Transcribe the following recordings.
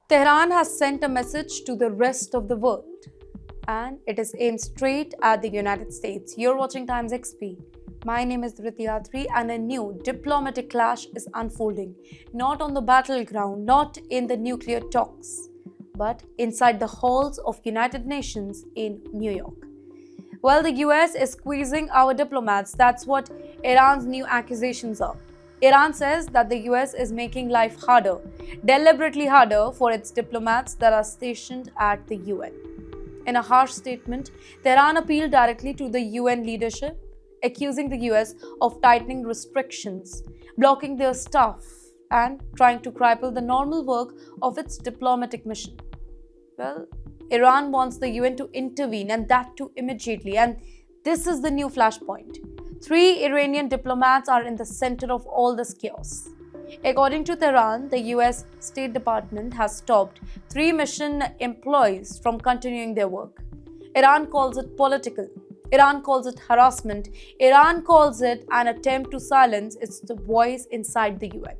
Tehran has sent a message to the rest of the world, and it is aimed straight at the United States. You're watching TimesXP. My name is Dhrityatri, and a new diplomatic clash is unfolding, not on the battleground, not in the nuclear talks, but inside the halls of United Nations in New York. Well, the US is squeezing our diplomats. That's what Iran's new accusations are. Iran says that the US is making life harder, deliberately harder for its diplomats that are stationed at the UN. In a harsh statement, Tehran appealed directly to the UN leadership, accusing the US of tightening restrictions, blocking their staff, and trying to cripple the normal work of its diplomatic mission. Well, Iran wants the UN to intervene, and that too immediately. And this is the new flashpoint. 3 Iranian diplomats are in the center of all this chaos. According to Tehran, the US State Department has stopped 3 mission employees from continuing their work. Iran calls it political. Iran calls it harassment. Iran calls it an attempt to silence its voice inside the UN.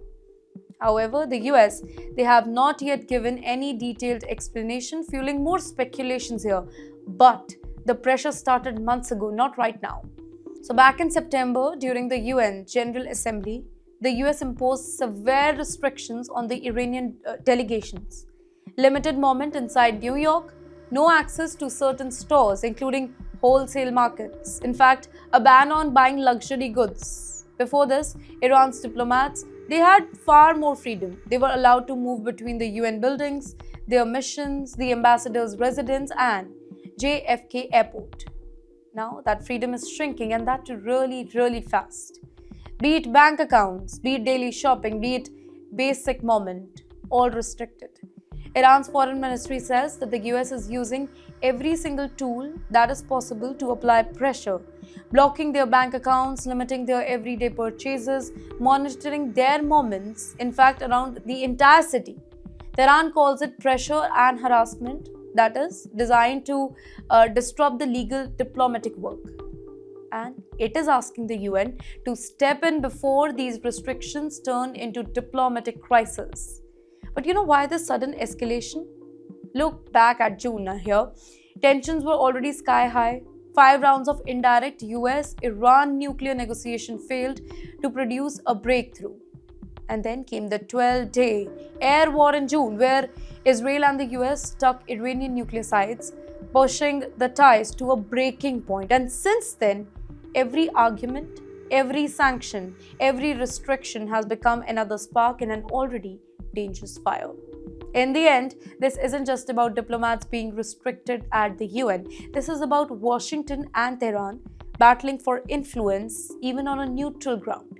However, the US, they have not yet given any detailed explanation, fueling more speculations here. But the pressure started months ago, not right now. So back in September, during the UN General Assembly, the US imposed severe restrictions on the Iranian delegations. Limited movement inside New York, no access to certain stores, including wholesale markets. In fact, a ban on buying luxury goods. Before this, Iran's diplomats, they had far more freedom. They were allowed to move between the UN buildings, their missions, the ambassador's residence, and JFK airport. Now that freedom is shrinking, and that really, really fast. Be it bank accounts, be it daily shopping, be it basic moment, all restricted. Iran's foreign ministry says that the US is using every single tool that is possible to apply pressure, blocking their bank accounts, limiting their everyday purchases, monitoring their movements, in fact, around the entire city. Tehran calls it pressure and harassment that is designed to disrupt the legal diplomatic work. And it is asking the UN to step in before these restrictions turn into diplomatic crisis. But you know why this sudden escalation? Look back at June here. Tensions were already sky high. 5 rounds of indirect US-Iran nuclear negotiation failed to produce a breakthrough. And then came the 12-day air war in June, where Israel and the US struck Iranian nuclear sites, pushing the ties to a breaking point. And since then, every argument, every sanction, every restriction has become another spark in an already dangerous fire. In the end, this isn't just about diplomats being restricted at the UN. This is about Washington and Tehran battling for influence, even on a neutral ground.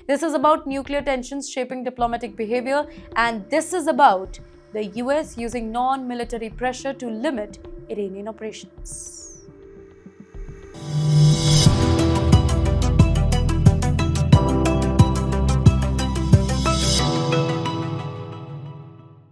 This is about nuclear tensions shaping diplomatic behavior, and this is about the US using non-military pressure to limit Iranian operations.